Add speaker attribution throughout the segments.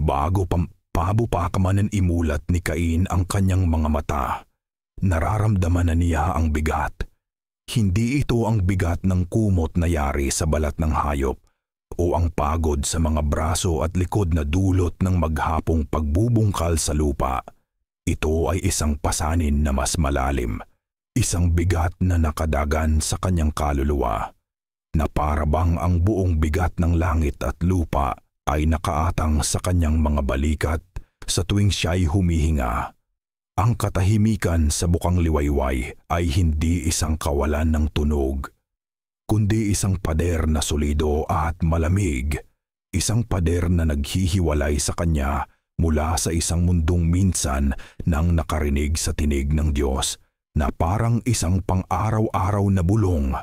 Speaker 1: Bago pa kamanan imulat ni Cain ang kanyang mga mata, nararamdaman na niya ang bigat. Hindi ito ang bigat ng kumot na yari sa balat ng hayop o ang pagod sa mga braso at likod na dulot ng maghapong pagbubungkal sa lupa. Ito ay isang pasanin na mas malalim, isang bigat na nakadagan sa kanyang kaluluwa, na parabang ang buong bigat ng langit at lupa ay nakaatang sa kanyang mga balikat sa tuwing siya'y humihinga. Ang katahimikan sa bukang liwayway ay hindi isang kawalan ng tunog, kundi isang pader na solido at malamig, isang pader na naghihiwalay sa kanya mula sa isang mundong minsan nang nakarinig sa tinig ng Diyos na parang isang pang-araw-araw na bulong,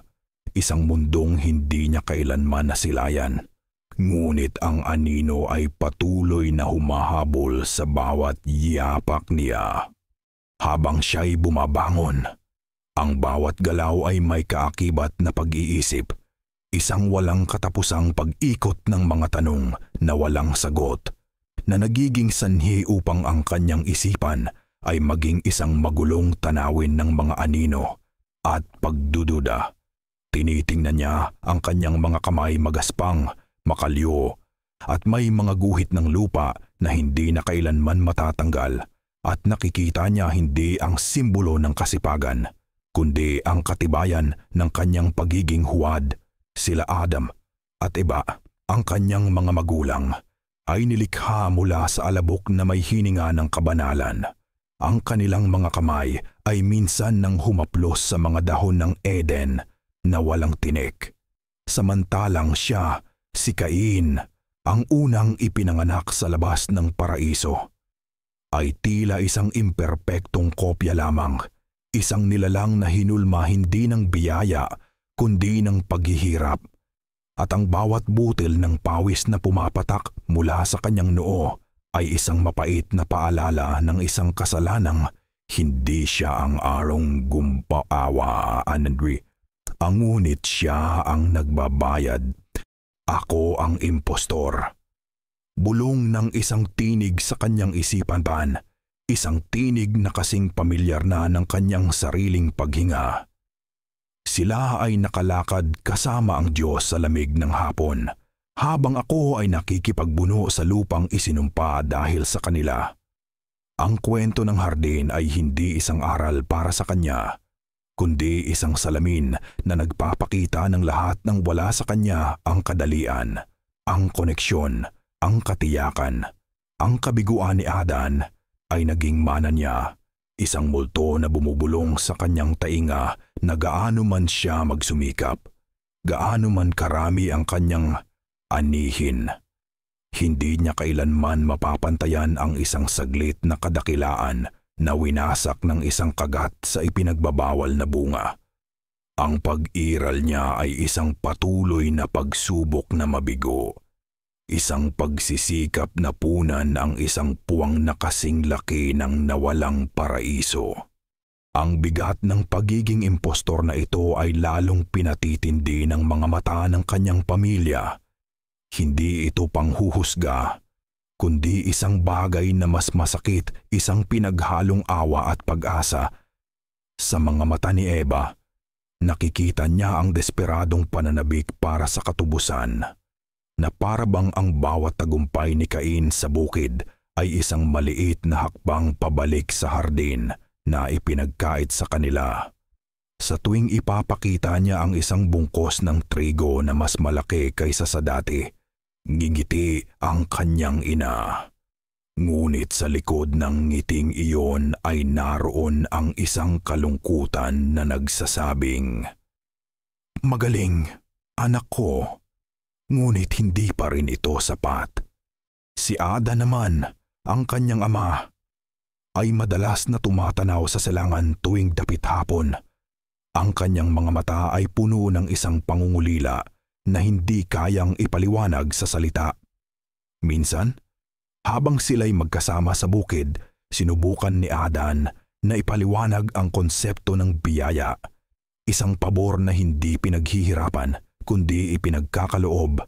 Speaker 1: isang mundong hindi niya kailanman nasilayan. Ngunit ang anino ay patuloy na humahabol sa bawat yapak niya. Habang siya'y bumabangon, ang bawat galaw ay may kaakibat na pag-iisip, isang walang katapusang pag-ikot ng mga tanong na walang sagot, na nagiging sanhi upang ang kanyang isipan ay maging isang magulong tanawin ng mga anino at pagdududa. Tinitingnan niya ang kanyang mga kamay magaspang, makalyo, at may mga guhit ng lupa na hindi na kailanman matatanggal. At nakikita niya hindi ang simbolo ng kasipagan, kundi ang katibayan ng kanyang pagiging huwad. Sila Adam at Eva, ang kanyang mga magulang, ay nilikha mula sa alabok na may hininga ng kabanalan. Ang kanilang mga kamay ay minsan nang humaplos sa mga dahon ng Eden na walang tinik. Samantalang siya, si Cain, ang unang ipinanganak sa labas ng paraiso, ay tila isang imperpektong kopya lamang, isang nilalang na hinulma hindi ng biyaya kundi ng paghihirap. At ang bawat butil ng pawis na pumapatak mula sa kanyang noo ay isang mapait na paalala ng isang kasalanang hindi siya ang arong gumpaawaan. Ang ngunit siya ang nagbabayad. Ako ang impostor. Bulong ng isang tinig sa kanyang isipan pan, isang tinig na kasing pamilyar na ng kanyang sariling paghinga. Sila ay nakalakad kasama ang Diyos sa lamig ng hapon, habang ako ay nakikipagbuno sa lupang isinumpa dahil sa kanila. Ang kwento ng hardin ay hindi isang aral para sa kanya, kundi isang salamin na nagpapakita ng lahat ng wala sa kanya ang kadalian, ang koneksyon, ang katiyakan. Ang kabiguan ni Adan ay naging mana niya, isang multo na bumubulong sa kanyang tainga na gaano man siya magsumikap, gaano man karami ang kanyang anihin. Hindi niya kailanman mapapantayan ang isang saglit na kadakilaan na winasak ng isang kagat sa ipinagbabawal na bunga. Ang pag-iral niya ay isang patuloy na pagsubok na mabigo. Isang pagsisikap na punan ang isang puwang na kasing laki ng nawalang paraiso. Ang bigat ng pagiging impostor na ito ay lalong pinatitindi ng mga mata ng kanyang pamilya. Hindi ito panghuhusga, kundi isang bagay na mas masakit, isang pinaghalong awa at pag-asa. Sa mga mata ni Eva, nakikita niya ang desperadong pananabik para sa katubusan, na parabang ang bawat tagumpay ni Cain sa bukid ay isang maliit na hakbang pabalik sa hardin na ipinagkait sa kanila. Sa tuwing ipapakita niya ang isang bungkos ng trigo na mas malaki kaysa sa dati, ngingiti ang kanyang ina. Ngunit sa likod ng ngiting iyon ay naroon ang isang kalungkutan na nagsasabing, "Magaling, anak ko." Ngunit hindi pa rin ito sapat. Si Ada naman, ang kanyang ama, ay madalas na tumatanaw sa silangan tuwing dapit hapon. Ang kanyang mga mata ay puno ng isang pangungulila na hindi kayang ipaliwanag sa salita. Minsan, habang sila'y magkasama sa bukid, sinubukan ni Adan na ipaliwanag ang konsepto ng biyaya, isang pabor na hindi pinaghihirapan kundi ipinagkakaloob.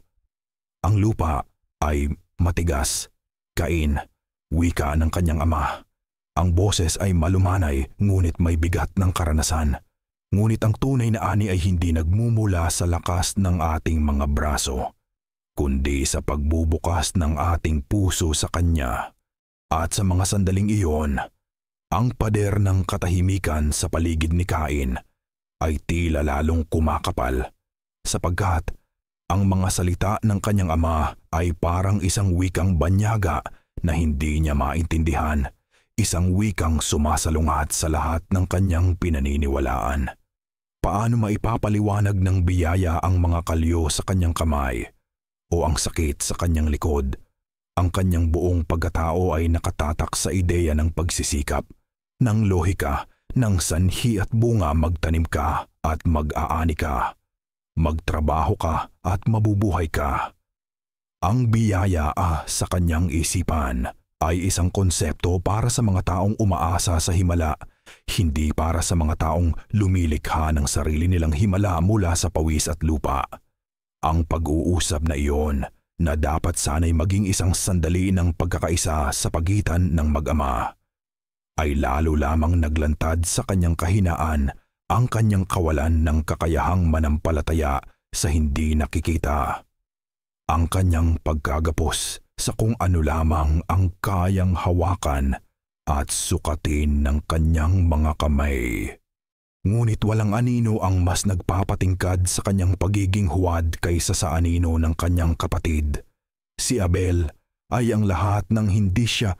Speaker 1: Ang lupa ay matigas, Cain, wika ng kanyang ama. Ang boses ay malumanay ngunit may bigat ng karanasan. Ngunit ang tunay na ani ay hindi nagmumula sa lakas ng ating mga braso, kundi sa pagbubukas ng ating puso sa Kanya. At sa mga sandaling iyon, ang pader ng katahimikan sa paligid ni Cain ay tila lalong kumakapal, sapagkat ang mga salita ng kanyang ama ay parang isang wikang banyaga na hindi niya maintindihan, isang wikang sumasalungat sa lahat ng kanyang pinaniniwalaan. Paano maipapaliwanag ng biyaya ang mga kalyo sa kanyang kamay o ang sakit sa kanyang likod? Ang kanyang buong pagkatao ay nakatatak sa ideya ng pagsisikap, ng lohika, ng sanhi at bunga. Magtanim ka at mag-aani ka, magtrabaho ka at mabubuhay ka. Ang biyaya sa kanyang isipan ay isang konsepto para sa mga taong umaasa sa himala, hindi para sa mga taong lumilikha ng sarili nilang himala mula sa pawis at lupa. Ang pag-uusap na iyon na dapat sana'y maging isang sandali ng pagkakaisa sa pagitan ng mag-ama ay lalo lamang naglantad sa kanyang kahinaan, ang kanyang kawalan ng kakayahang manampalataya sa hindi nakikita. Ang kanyang pagkagapos sa kung ano lamang ang kayang hawakan at sukatin ng kanyang mga kamay. Ngunit walang anino ang mas nagpapatingkad sa kanyang pagiging huwad kaysa sa anino ng kanyang kapatid. Si Abel ay ang lahat ng hindi siya,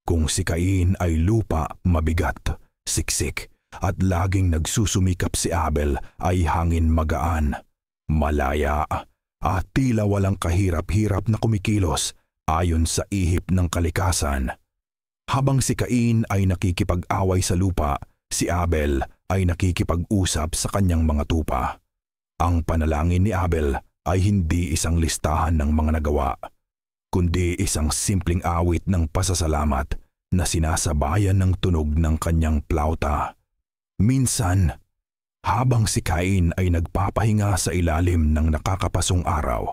Speaker 1: kung si Cain ay lupa, mabigat, siksik, at laging nagsusumikap. Si Abel ay hangin magaan, malaya, at tila walang kahirap-hirap na kumikilos ayon sa ihip ng kalikasan. Habang si Cain ay nakikipag-away sa lupa, si Abel ay nakikipag-usap sa kanyang mga tupa. Ang panalangin ni Abel ay hindi isang listahan ng mga nagawa, kundi isang simpleng awit ng pasasalamat na sinasabayan ng tunog ng kanyang plauta. Minsan, habang si Cain ay nagpapahinga sa ilalim ng nakakapasong araw,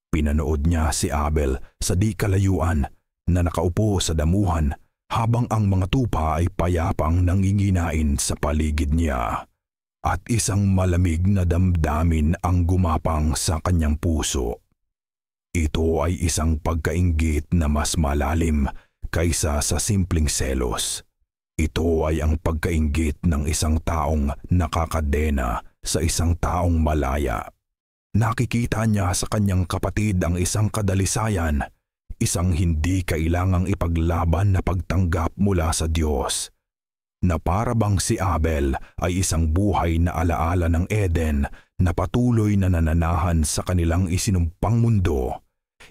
Speaker 1: pinanood niya si Abel sa di kalayuan na nakaupo sa damuhan habang ang mga tupa ay payapang nanginginain sa paligid niya. At isang malamig na damdamin ang gumapang sa kanyang puso. Ito ay isang pagkainggit na mas malalim kaysa sa simpleng selos. Ito ay ang pagkainggit ng isang taong nakakadena sa isang taong malaya. Nakikita niya sa kanyang kapatid ang isang kadalisayan, isang hindi kailangang ipaglaban na pagtanggap mula sa Diyos. Na para bang si Abel ay isang buhay na alaala ng Eden na patuloy na nananahan sa kanilang isinumpang mundo.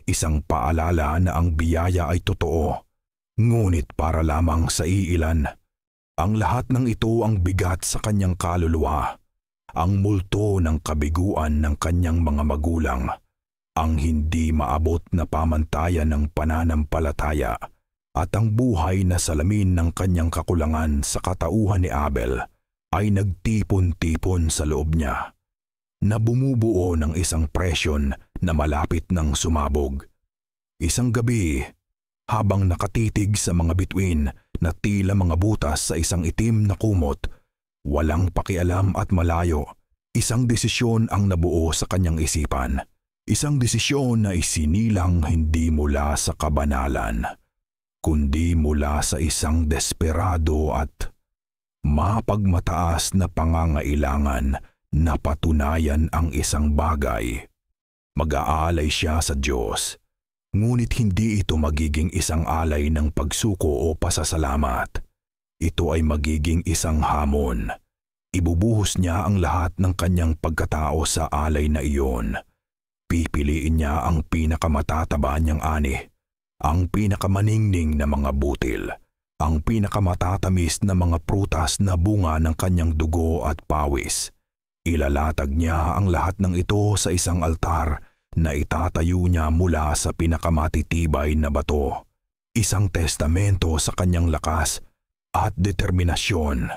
Speaker 1: Isang paalala na ang biyaya ay totoo, ngunit para lamang sa iilan. Ang lahat ng ito ang bigat sa kanyang kaluluwa, ang multo ng kabiguan ng kanyang mga magulang, ang hindi maabot na pamantayan ng pananampalataya, at ang buhay na salamin ng kanyang kakulangan sa katauhan ni Abel ay nagtipon-tipon sa loob niya, na bumubuo ng isang presyon na malapit ng sumabog. Isang gabi, habang nakatitig sa mga bituin na tila mga butas sa isang itim na kumot, walang pakialam at malayo, isang desisyon ang nabuo sa kanyang isipan. Isang desisyon na isinilang hindi mula sa kabanalan, kundi mula sa isang desperado at mapagmataas na pangangailangan na patunayan ang isang bagay. Mag-aalay siya sa Diyos, ngunit hindi ito magiging isang alay ng pagsuko o pasasalamat. Ito ay magiging isang hamon. Ibubuhos niya ang lahat ng kanyang pagkatao sa alay na iyon. Pipiliin niya ang pinakamatataba niyang ani, ang pinakamaningning na mga butil, ang pinakamatatamis na mga prutas na bunga ng kanyang dugo at pawis. Ilalatag niya ang lahat ng ito sa isang altar na itatayo niya mula sa pinakamatitibay na bato, isang testamento sa kanyang lakas at determinasyon.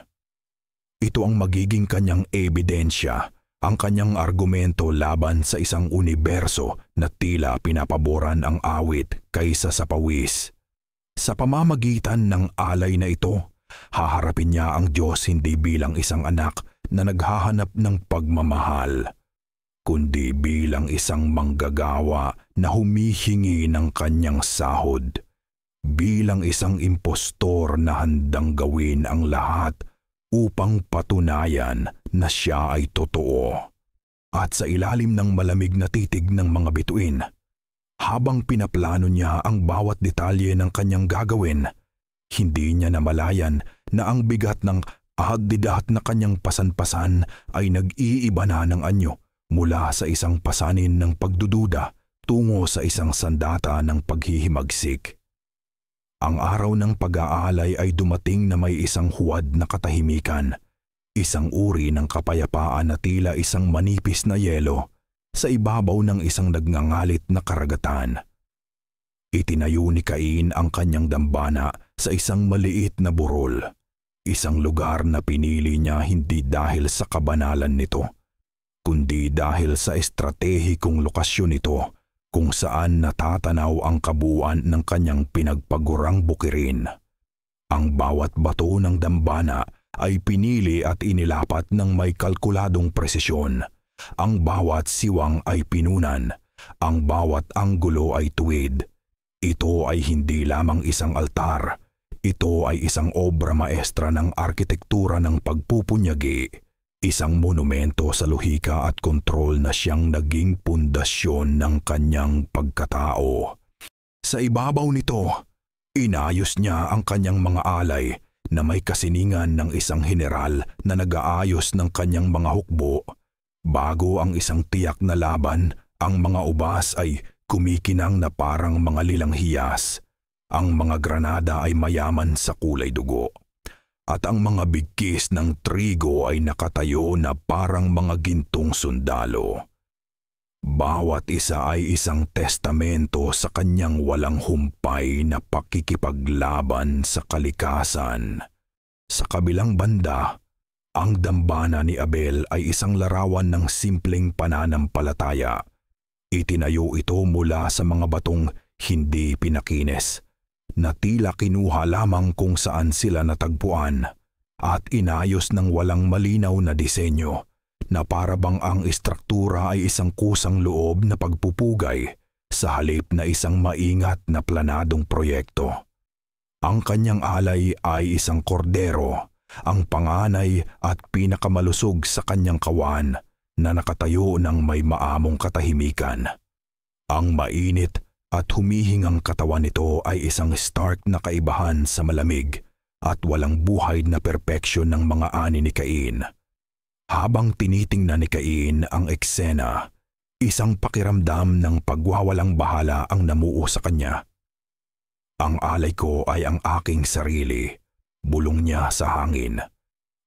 Speaker 1: Ito ang magiging kanyang ebidensya ang kanyang argumento laban sa isang universo na tila pinapaboran ang awit kaysa sa pawis. Sa pamamagitan ng alay na ito, haharapin niya ang Diyos hindi bilang isang anak na naghahanap ng pagmamahal, kundi bilang isang manggagawa na humihingi ng kanyang sahod, bilang isang impostor na handang gawin ang lahat upang patunayan na siya ay totoo. At sa ilalim ng malamig na titig ng mga bituin, habang pinaplano niya ang bawat detalye ng kanyang gagawin, hindi niya namalayan na ang bigat ng ahad-didat na kanyang pasan-pasan ay nag-iiba na ng anyo mula sa isang pasanin ng pagdududa tungo sa isang sandata ng paghihimagsik. Ang araw ng pag-aalay ay dumating na may isang huwad na katahimikan, isang uri ng kapayapaan na tila isang manipis na yelo sa ibabaw ng isang nagngangalit na karagatan. Itinayo ni Cain ang kanyang dambana sa isang maliit na burol, isang lugar na pinili niya hindi dahil sa kabanalan nito, kundi dahil sa estratehikong lokasyon nito kung saan natatanaw ang kabuuan ng kanyang pinagpagurang bukirin. Ang bawat bato ng dambana ay pinili at inilapat ng may kalkuladong presisyon. Ang bawat siwang ay pinunan, ang bawat anggulo ay tuwid. Ito ay hindi lamang isang altar, ito ay isang obra maestra ng arkitektura ng pagpupunyagi. Isang monumento sa lohika at kontrol na siyang naging pundasyon ng kanyang pagkatao. Sa ibabaw nito, inayos niya ang kanyang mga alay na may kasiningan ng isang general na nag-aayos ng kanyang mga hukbo. Bago ang isang tiyak na laban, ang mga ubas ay kumikinang na parang mga lilang hiyas. Ang mga granada ay mayaman sa kulay dugo. At ang mga bigkis ng trigo ay nakatayo na parang mga gintong sundalo. Bawat isa ay isang testamento sa kanyang walang humpay na pakikipaglaban sa kalikasan. Sa kabilang banda, ang dambana ni Abel ay isang larawan ng simpleng pananampalataya. Itinayo ito mula sa mga batong hindi pinakinis, na tila kinuha lamang kung saan sila natagpuan, at inayos ng walang malinaw na disenyo na parabang ang istruktura ay isang kusang loob na pagpupugay sa halip na isang maingat na planadong proyekto. Ang kanyang alay ay isang kordero, ang panganay at pinakamalusog sa kanyang kawan na nakatayo ng may maamong katahimikan. Ang mainit at humihingang katawan nito ay isang stark na kaibahan sa malamig at walang buhay na perpeksyon ng mga ani ni Cain. Habang tinitingnan ni Cain ang eksena, isang pakiramdam ng pagwawalang bahala ang namuo sa kanya. Ang alay ko ay ang aking sarili, bulong niya sa hangin.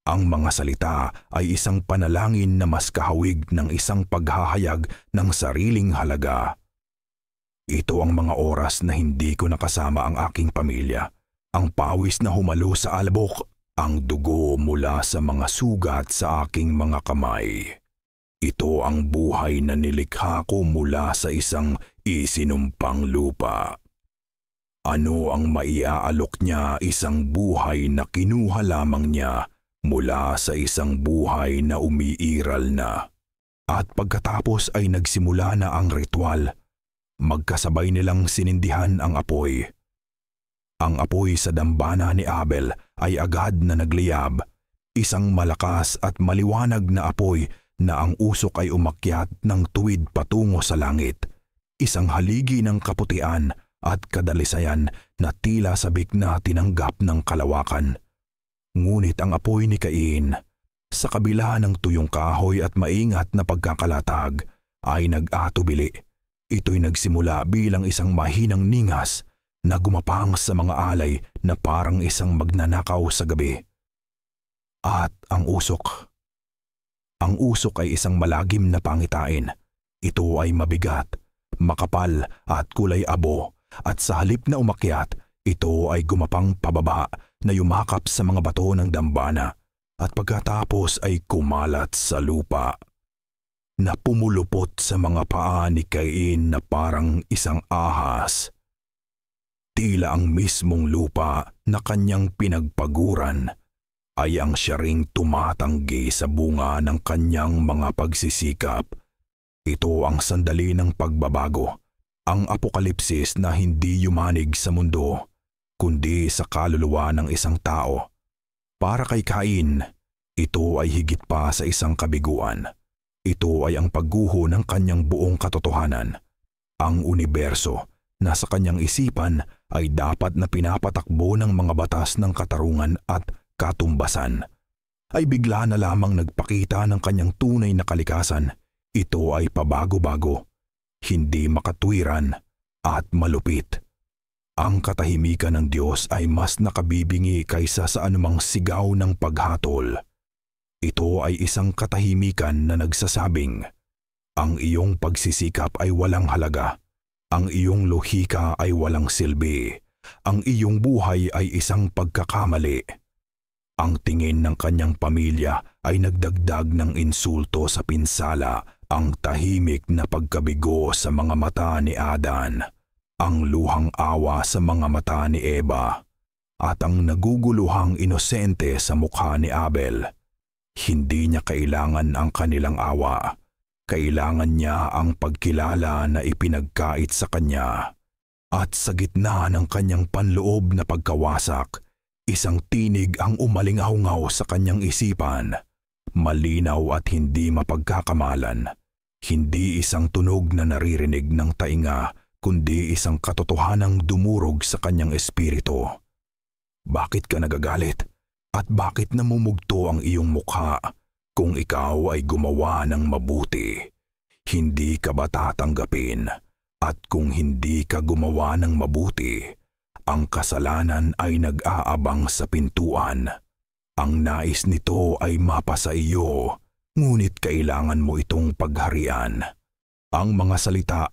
Speaker 1: Ang mga salita ay isang panalangin na mas kahawig ng isang paghahayag ng sariling halaga. Ito ang mga oras na hindi ko nakasama ang aking pamilya, ang pawis na humalo sa alabok, ang dugo mula sa mga sugat sa aking mga kamay. Ito ang buhay na nilikha ko mula sa isang isinumpang lupa. Ano ang maiaalok niya, isang buhay na kinuha lamang niya mula sa isang buhay na umiiral na. At pagkatapos ay nagsimula na ang ritual. Magkasabay nilang sinindihan ang apoy. Ang apoy sa dambana ni Abel ay agad na nagliyab, isang malakas at maliwanag na apoy na ang usok ay umakyat ng tuwid patungo sa langit, isang haligi ng kaputian at kadalisayan na tila sabik na tinanggap ng kalawakan. Ngunit ang apoy ni Cain, sa kabila ng tuyong kahoy at maingat na pagkakalatag, ay nag-atubili. Ito'y nagsimula bilang isang mahinang ningas na gumapang sa mga alay na parang isang magnanakaw sa gabi. At ang usok. Ang usok ay isang malagim na pangitain. Ito ay mabigat, makapal at kulay abo, at sa halip na umakyat, ito ay gumapang pababa na yumakap sa mga bato ng dambana at pagkatapos ay kumalat sa lupa. na pumulupot sa mga paa ni Cain na parang isang ahas. Tila ang mismong lupa na kanyang pinagpaguran ay ang siya ring tumatanggi sa bunga ng kanyang mga pagsisikap. Ito ang sandali ng pagbabago, ang apokalipsis na hindi yumanig sa mundo, kundi sa kaluluwa ng isang tao. Para kay Cain, ito ay higit pa sa isang kabiguan. Ito ay ang pagguho ng kanyang buong katotohanan. Ang universo na sa kanyang isipan ay dapat na pinapatakbo ng mga batas ng katarungan at katumbasan, ay bigla na lamang nagpakita ng kanyang tunay na kalikasan. Ito ay pabago-bago, hindi makatwiran at malupit. Ang katahimikan ng Diyos ay mas nakabibingi kaysa sa anumang sigaw ng paghatol. Ito ay isang katahimikan na nagsasabing, ang iyong pagsisikap ay walang halaga, ang iyong lohika ay walang silbi, ang iyong buhay ay isang pagkakamali. Ang tingin ng kanyang pamilya ay nagdagdag ng insulto sa pinsala, ang tahimik na pagkabigo sa mga mata ni Adan, ang luhang awa sa mga mata ni Eva, at ang naguguluhang inosente sa mukha ni Abel. Hindi niya kailangan ang kanilang awa. Kailangan niya ang pagkilala na ipinagkait sa kanya. At sa gitna ng kanyang panloob na pagkawasak, isang tinig ang umalingaw-ngaw sa kanyang isipan. Malinaw at hindi mapagkakamalan. Hindi isang tunog na naririnig ng tainga, kundi isang katotohanang dumurog sa kanyang espiritu. Bakit ka nagagalit? At bakit namumugto ang iyong mukha? Kung ikaw ay gumawa ng mabuti, hindi ka ba tatanggapin? At kung hindi ka gumawa ng mabuti, ang kasalanan ay nag-aabang sa pintuan. Ang nais nito ay mapasa iyo, ngunit kailangan mo itong pagharian. Ang mga salita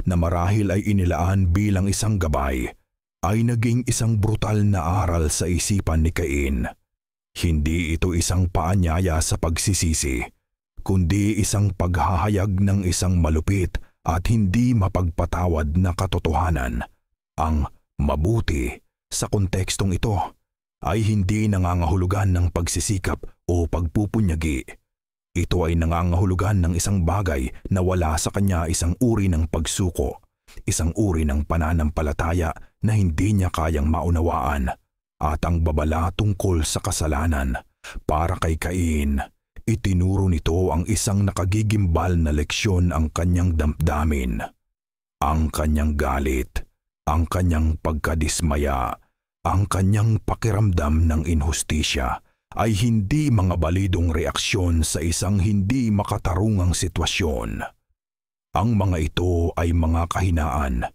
Speaker 1: na marahil ay inilaan bilang isang gabay ay naging isang brutal na aral sa isipan ni Cain. Hindi ito isang paanyaya sa pagsisisi, kundi isang paghahayag ng isang malupit at hindi mapagpatawad na katotohanan. Ang mabuti sa kontekstong ito ay hindi nangangahulugan ng pagsisikap o pagpupunyagi. Ito ay nangangahulugan ng isang bagay na wala sa kanya isang uri ng pagsuko, isang uri ng pananampalataya na hindi niya kayang maunawaan, at ang babala tungkol sa kasalanan. Para kay Cain, itinuro nito ang isang nakagigimbal na leksyon ang kanyang damdamin. Ang kanyang galit, ang kanyang pagkadismaya, ang kanyang pakiramdam ng inhustisya ay hindi mga balidong reaksyon sa isang hindi makatarungang sitwasyon. Ang mga ito ay mga kahinaan.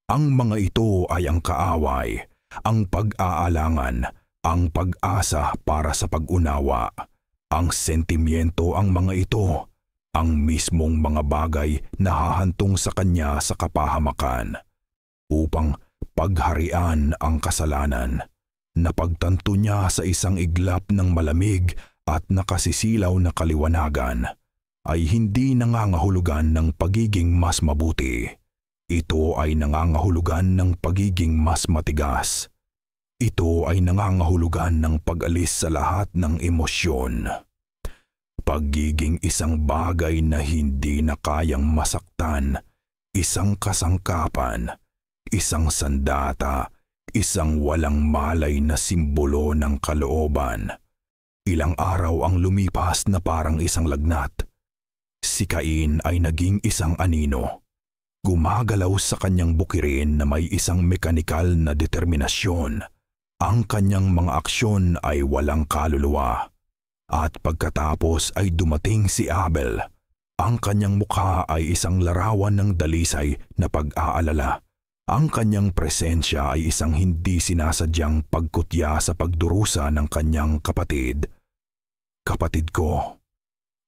Speaker 1: Ang mga ito ay ang kaaway, ang pag-aalangan, ang pag-asa para sa pag-unawa, ang sentimiento. Ang mga ito, ang mismong mga bagay na hahantong sa kanya sa kapahamakan upang pagharian ang kasalanan. Napagtanto niya sa isang iglap ng malamig at nakasisilaw na kaliwanagan ay hindi nangangahulugan ng pagiging mas mabuti. Ito ay nangangahulugan ng pagiging mas matigas. Ito ay nangangahulugan ng pag-alis sa lahat ng emosyon. Pagiging isang bagay na hindi na kayang masaktan, isang kasangkapan, isang sandata, isang walang malay na simbolo ng kalooban. Ilang araw ang lumipas na parang isang lagnat. Si Cain ay naging isang anino. Gumagalaw sa kanyang bukirin na may isang mekanikal na determinasyon. Ang kanyang mga aksyon ay walang kaluluwa. At pagkatapos ay dumating si Abel. Ang kanyang mukha ay isang larawan ng dalisay na pag-aalala. Ang kanyang presensya ay isang hindi sinasadyang pagkutya sa pagdurusa ng kanyang kapatid. Kapatid ko.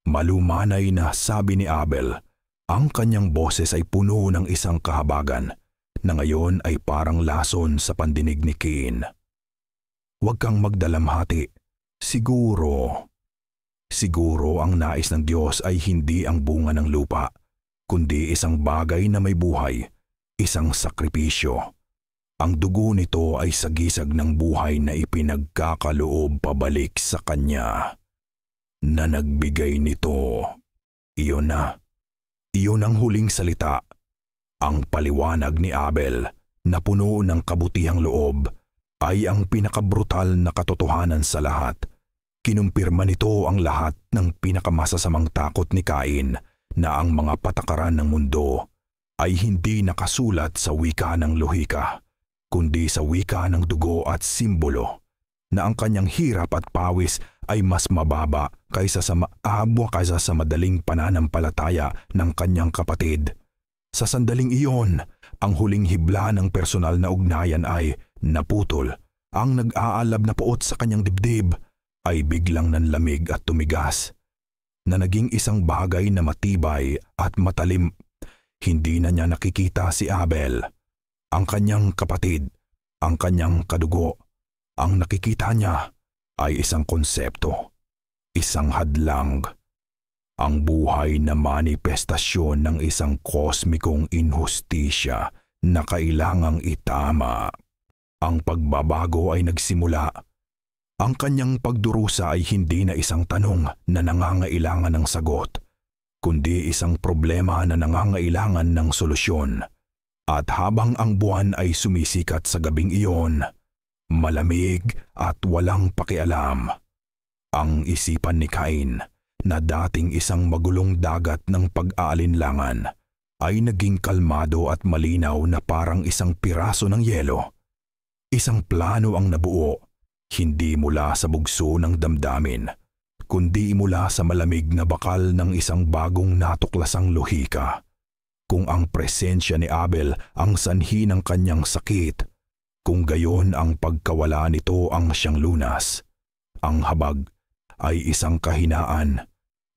Speaker 1: Malumanay na sabi ni Abel. Ang kanyang boses ay puno ng isang kahabagan na ngayon ay parang lason sa pandinig ni Cain. Huwag kang magdalamhati. Siguro Siguro ang nais ng Diyos ay hindi ang bunga ng lupa, kundi isang bagay na may buhay, isang sakripisyo. Ang dugo nito ay sagisag ng buhay na ipinagkakaloob pabalik sa Kanya, na nagbigay nito. Iyon na. Iyon ang huling salita, ang paliwanag ni Abel na puno ng kabutihang loob ay ang pinakabrutal na katotohanan sa lahat. Kinumpirma nito ang lahat ng pinakamasasamang takot ni Cain na ang mga patakaran ng mundo ay hindi nakasulat sa wika ng lohika, kundi sa wika ng dugo at simbolo, na ang kanyang hirap at pawis ay mas mababa kaysa sa madaling pananampalataya ng kanyang kapatid. Sa sandaling iyon, ang huling hibla ng personal na ugnayan ay naputol. Ang nag-aalab na puot sa kanyang dibdib ay biglang nanlamig at tumigas, na naging isang bagay na matibay at matalim. Hindi na niya nakikita si Abel, ang kanyang kapatid, ang kanyang kadugo. Ang nakikita niya ay isang konsepto, isang hadlang, ang buhay na manifestasyon ng isang kosmikong inhustisya na kailangang itama. Ang pagbabago ay nagsimula. Ang kanyang pagdurusa ay hindi na isang tanong na nangangailangan ng sagot, kundi isang problema na nangangailangan ng solusyon. At habang ang buwan ay sumisikat sa gabing iyon, malamig at walang pakialam, ang isipan ni Cain, na dating isang magulong dagat ng pag-aalinlangan, ay naging kalmado at malinaw na parang isang piraso ng yelo. Isang plano ang nabuo, hindi mula sa bugso ng damdamin, kundi mula sa malamig na bakal ng isang bagong natuklasang lohika. Kung ang presensya ni Abel ang sanhi ng kanyang sakit, kung gayon ang pagkawala nito ang siyang lunas, ang habag ay isang kahinaan,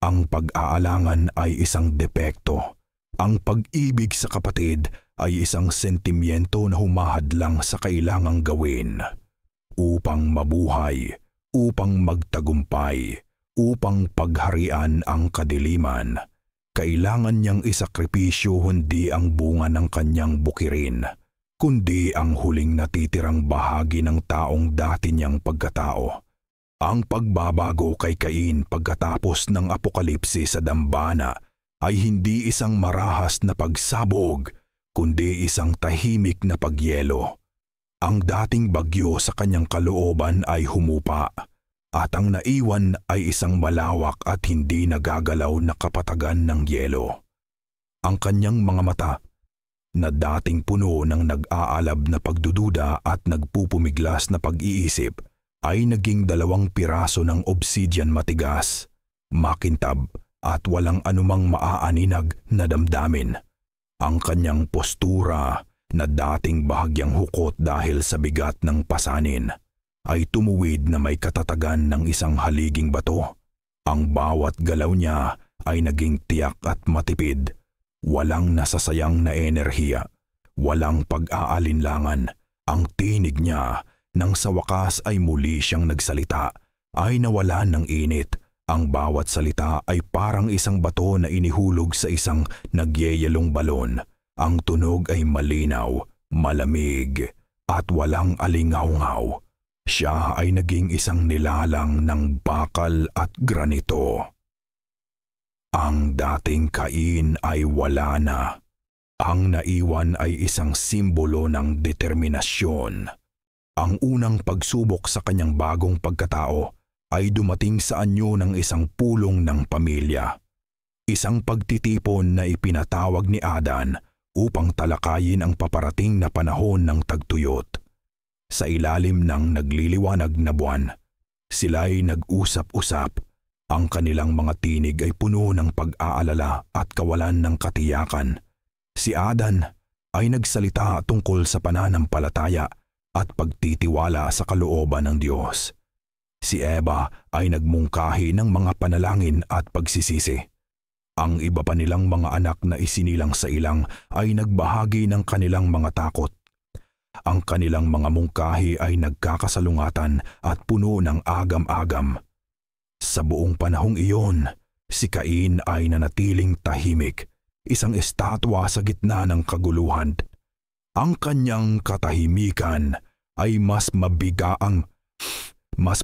Speaker 1: ang pag-aalangan ay isang depekto, ang pag-ibig sa kapatid ay isang sentimiento na humahadlang sa kailangang gawin. Upang mabuhay, upang magtagumpay, upang pagharian ang kadiliman, kailangan niyang isakripisyo hindi ang bunga ng kanyang bukirin, kundi ang huling natitirang bahagi ng taong dati niyang pagkatao. Ang pagbabago kay Cain pagkatapos ng apokalipsi sa dambana ay hindi isang marahas na pagsabog, kundi isang tahimik na pagyelo. Ang dating bagyo sa kanyang kalooban ay humupa, at ang naiwan ay isang malawak at hindi nagagalaw na kapatagan ng yelo. Ang kanyang mga mata, na dating puno ng nag-aalab na pagdududa at nagpupumiglas na pag-iisip, ay naging 2 piraso ng obsidian matigas, makintab at walang anumang maaaninag na damdamin. Ang kanyang postura, na dating bahagyang hukot dahil sa bigat ng pasanin, ay tumuwid na may katatagan ng isang haliging bato. Ang bawat galaw niya ay naging tiyak at matipid, walang nasasayang na enerhiya, walang pag-aalinlangan. Ang tinig niya, nang sa wakas ay muli siyang nagsalita, ay nawalan ng init. Ang bawat salita ay parang isang bato na inihulog sa isang nagyeyelong balon. Ang tunog ay malinaw, malamig, at walang alingaw-ngaw. Siya ay naging isang nilalang ng bakal at granito. Ang dating Cain ay wala na. Ang naiwan ay isang simbolo ng determinasyon. Ang unang pagsubok sa kanyang bagong pagkatao ay dumating sa anyo ng isang pulong ng pamilya. Isang pagtitipon na ipinatawag ni Adan upang talakayin ang paparating na panahon ng tagtuyot. Sa ilalim ng nagliliwanag na buwan, sila'y nag-usap-usap. Ang kanilang mga tinig ay puno ng pag-aalala at kawalan ng katiyakan. Si Adan ay nagsalita tungkol sa pananampalataya at pagtitiwala sa kalooban ng Diyos. Si Eva ay nagmungkahi ng mga panalangin at pagsisisi. Ang iba pa nilang mga anak na isinilang sa ilang ay nagbahagi ng kanilang mga takot. Ang kanilang mga mungkahi ay nagkakasalungatan at puno ng agam-agam. Sa buong panahong iyon, si Cain ay nanatiling tahimik, isang estatwa sa gitna ng kaguluhan. Ang kanyang katahimikan ay mas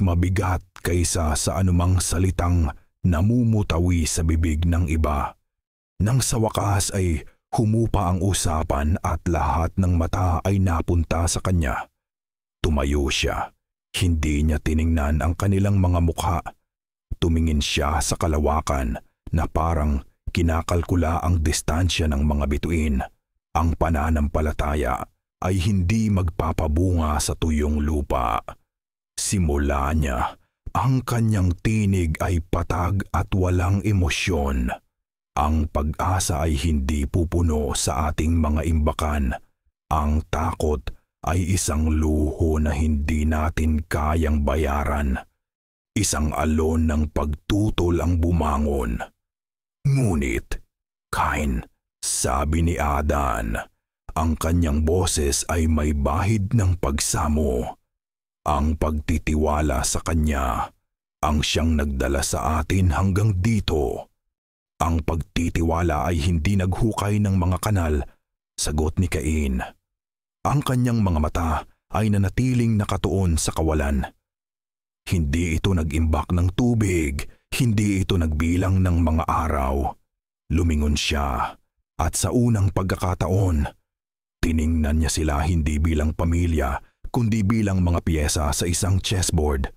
Speaker 1: mabigat kaysa sa anumang salitang namumutawi sa bibig ng iba. Nang sa wakas ay humupa ang usapan at lahat ng mata ay napunta sa kanya. Tumayo siya. Hindi niya tiningnan ang kanilang mga mukha. Tumingin siya sa kalawakan na parang kinakalkula ang distansya ng mga bituin. Ang pananampalataya ay hindi magpapabunga sa tuyong lupa. Simula niya, ang kanyang tinig ay patag at walang emosyon. Ang pag-asa ay hindi pupuno sa ating mga imbakan. Ang takot ay isang luho na hindi natin kayang bayaran. Isang alon ng pagtutol ang bumangon. Ngunit, Cain, sabi ni Adan, ang kanyang boses ay may bahid ng pagsamo. Ang pagtitiwala sa kanya, ang siyang nagdala sa atin hanggang dito. Ang pagtitiwala ay hindi naghukay ng mga kanal, sagot ni Cain. Ang kanyang mga mata ay nanatiling nakatuon sa kawalan. Hindi ito nag-imbak ng tubig, hindi ito nagbilang ng mga araw. Lumingon siya at sa unang pagkakataon, tiningnan niya sila hindi bilang pamilya kundi bilang mga piyesa sa isang chessboard.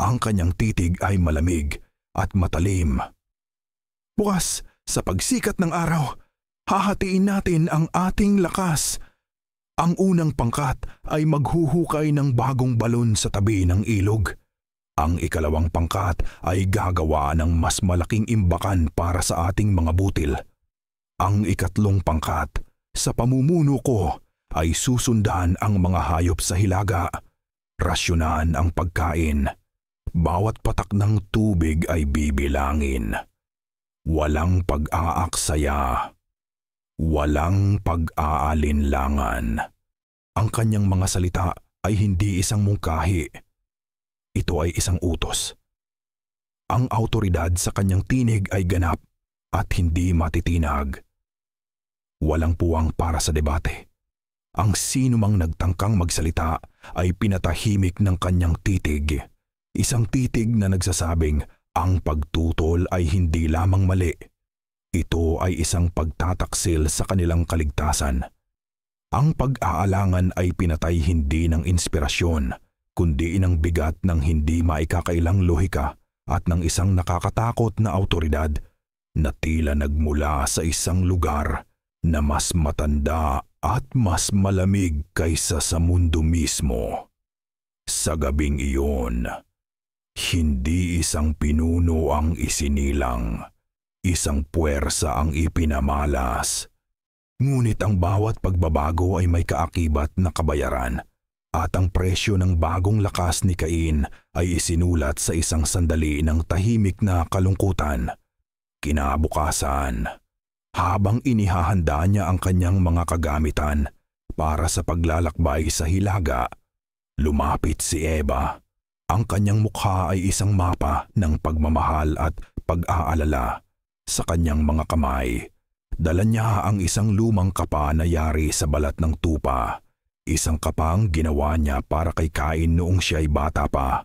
Speaker 1: Ang kanyang titig ay malamig at matalim. Bukas, sa pagsikat ng araw, hahatiin natin ang ating lakas. Ang unang pangkat ay maghuhukay ng bagong balon sa tabi ng ilog. Ang ikalawang pangkat ay gagawa ng mas malaking imbakan para sa ating mga butil. Ang ikatlong pangkat, sa pamumuno ko, ay susundan ang mga hayop sa hilaga. Rasyonan ang pagkain. Bawat patak ng tubig ay bibilangin. Walang pag-aaksaya. Walang pag-aalinlangan. Ang kanyang mga salita ay hindi isang mungkahi. Ito ay isang utos. Ang awtoridad sa kanyang tinig ay ganap at hindi matitinag. Walang puwang para sa debate. Ang sinumang nagtangkang magsalita ay pinatahimik ng kanyang titig. Isang titig na nagsasabing ang pagtutol ay hindi lamang mali. Ito ay isang pagtataksil sa kanilang kaligtasan. Ang pag-aalangan ay pinatay hindi ng inspirasyon, kundi ng bigat ng hindi maikakailang lohika at ng isang nakakatakot na awtoridad na tila nagmula sa isang lugar na mas matanda at mas malamig kaysa sa mundo mismo. Sa gabing iyon, hindi isang pinuno ang isinilang, isang puwersa ang ipinamalas. Ngunit ang bawat pagbabago ay may kaakibat na kabayaran at ang presyo ng bagong lakas ni Cain ay isinulat sa isang sandali ng tahimik na kalungkutan. Kinabukasan, habang inihahanda niya ang kanyang mga kagamitan para sa paglalakbay sa hilaga, lumapit si Eva. Ang kanyang mukha ay isang mapa ng pagmamahal at pag-aalala. Sa kanyang mga kamay, dala niya ang isang lumang kapa na yari sa balat ng tupa. Isang kapang ginawa niya para kay Cain noong siya ay bata pa,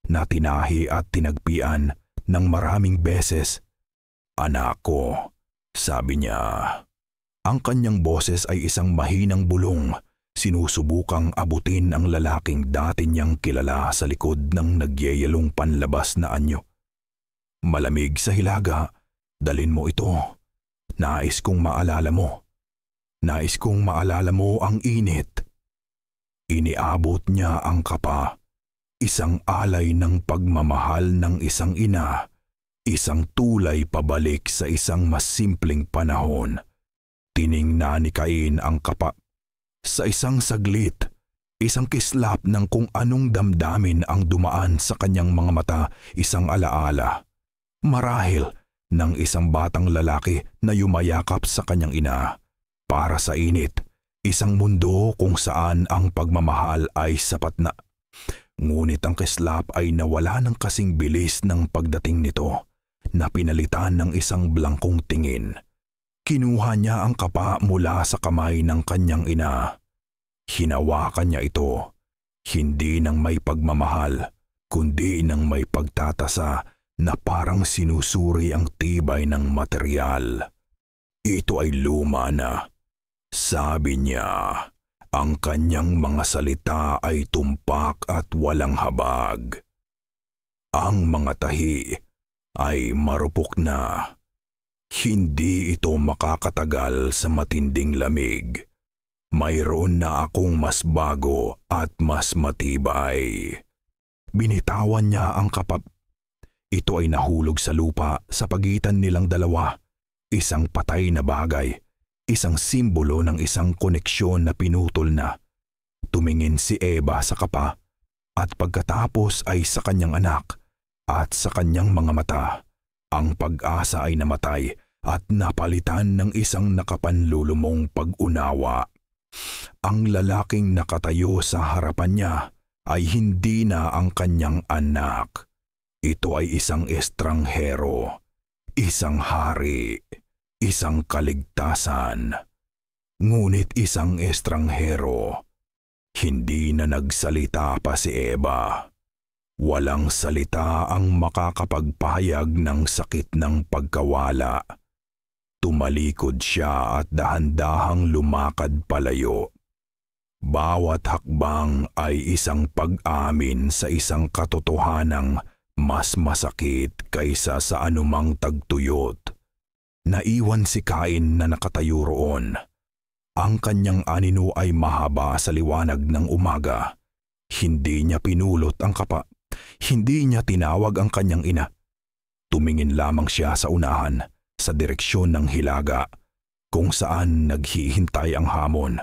Speaker 1: na tinahi at tinagpian ng maraming beses. Anak ko, sabi niya. Ang kanyang boses ay isang mahinang bulong. Sinusubukang abutin ang lalaking dati niyang kilala sa likod ng nagyayalong panlabas na anyo. Malamig sa hilaga, dalin mo ito. Nais kong maalala mo. Nais kong maalala mo ang init. Iniabot niya ang kapa, isang alay ng pagmamahal ng isang ina, isang tulay pabalik sa isang mas simpleng panahon. Tiningnan ni Cain ang kapa. Sa isang saglit, isang kislap ng kung anong damdamin ang dumaan sa kanyang mga mata, isang alaala. Marahil ng isang batang lalaki na yumayakap sa kanyang ina. Para sa init, isang mundo kung saan ang pagmamahal ay sapat na. Ngunit ang kislap ay nawala ng kasing bilis ng pagdating nito na pinalitan ng isang blangkong tingin. Kinuha niya ang kapa mula sa kamay ng kanyang ina. Hinawakan niya ito, hindi ng may pagmamahal, kundi ng may pagtatasa na parang sinusuri ang tibay ng material. Ito ay luma na. Sabi niya, ang kanyang mga salita ay tumpak at walang habag. Ang mga tahi ay marupok na. Hindi ito makakatagal sa matinding lamig. Mayroon na akong mas bago at mas matibay. Binitawan niya ang kapap. Ito ay nahulog sa lupa sa pagitan nilang dalawa. Isang patay na bagay. Isang simbolo ng isang koneksyon na pinutol na. Tumingin si Eva sa kapa at pagkatapos ay sa kanyang anak at sa kanyang mga mata. Ang pag-asa ay namatay at napalitan ng isang nakapanlulumong pag-unawa. Ang lalaking nakatayo sa harapan niya ay hindi na ang kanyang anak. Ito ay isang estranghero, isang hari, isang kaligtasan. Ngunit isang estranghero. Hindi na nagsalita pa si Eva. Walang salita ang makakapagpahayag ng sakit ng pagkawala. Tumalikod siya at dahan-dahang lumakad palayo. Bawat hakbang ay isang pag-amin sa isang katotohanang mas masakit kaysa sa anumang tagtuyot. Naiwan si Cain na nakatayo roon. Ang kanyang anino ay mahaba sa liwanag ng umaga. Hindi niya pinulot ang kapa. Hindi niya tinawag ang kanyang ina. Tumingin lamang siya sa unahan, sa direksyon ng hilaga, kung saan naghihintay ang hamon,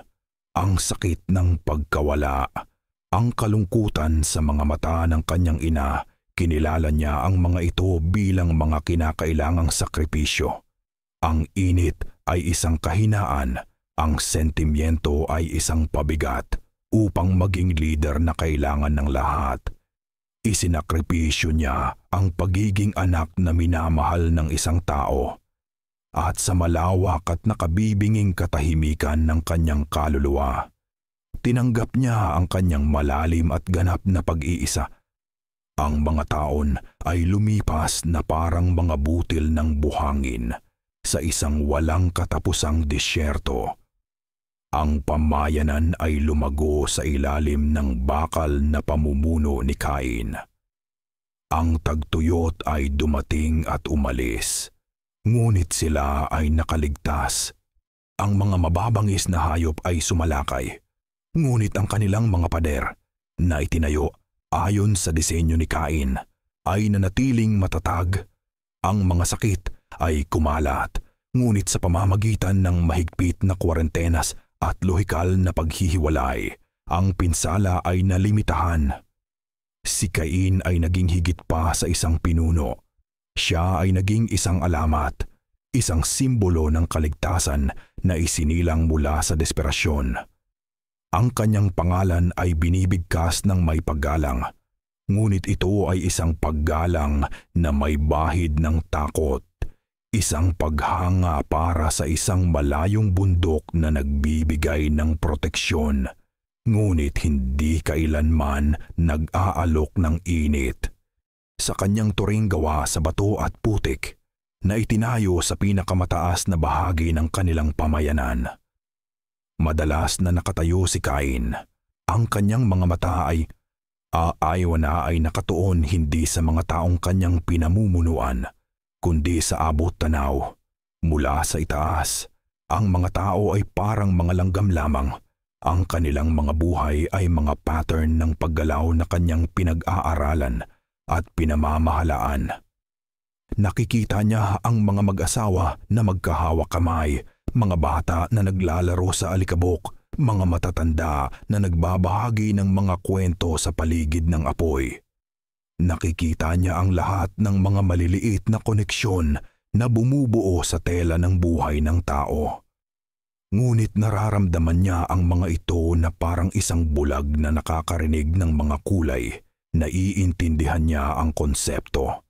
Speaker 1: ang sakit ng pagkawala, ang kalungkutan sa mga mata ng kanyang ina. Kinilala niya ang mga ito bilang mga kinakailangang sakripisyo. Ang init ay isang kahinaan, ang sentimiento ay isang pabigat upang maging leader na kailangan ng lahat. Isinakripisyo niya ang pagiging anak na minamahal ng isang tao. At sa malawak at nakabibinging katahimikan ng kanyang kaluluwa, tinanggap niya ang kanyang malalim at ganap na pag-iisa. Ang mga taon ay lumipas na parang mga butil ng buhangin sa isang walang katapusang disyerto. Ang pamayanan ay lumago sa ilalim ng bakal na pamumuno ni Cain. Ang tagtuyot ay dumating at umalis, ngunit sila ay nakaligtas. Ang mga mababangis na hayop ay sumalakay, ngunit ang kanilang mga pader na itinayo ayon sa disenyo ni Cain ay nanatiling matatag. Ang mga sakit ay kumalat, ngunit sa pamamagitan ng mahigpit na kwarentenas at lohikal na paghihiwalay, ang pinsala ay nalimitahan. Si Cain ay naging higit pa sa isang pinuno. Siya ay naging isang alamat, isang simbolo ng kaligtasan na isinilang mula sa desperasyon. Ang kanyang pangalan ay binibigkas ng may paggalang, ngunit ito ay isang paggalang na may bahid ng takot. Isang paghanga para sa isang malayong bundok na nagbibigay ng proteksyon, ngunit hindi kailanman nag-aalok ng init. Sa kanyang turing gawa sa bato at putik na itinayo sa pinakamataas na bahagi ng kanilang pamayanan. Madalas na nakatayo si Cain. Ang kanyang mga mata ay aayaw ay nakatuon hindi sa mga taong kanyang pinamumunuan, kundi sa abot tanaw. Mula sa itaas, ang mga tao ay parang mga langgam lamang. Ang kanilang mga buhay ay mga pattern ng paggalaw na kanyang pinag-aaralan at pinamamahalaan. Nakikita niya ang mga mag-asawa na magkahawak kamay, mga bata na naglalaro sa alikabok, mga matatanda na nagbabahagi ng mga kwento sa paligid ng apoy. Nakikita niya ang lahat ng mga maliliit na koneksyon na bumubuo sa tela ng buhay ng tao. Ngunit nararamdaman niya ang mga ito na parang isang bulag na nakakarinig ng mga kulay. Naiintindihan niya ang konsepto,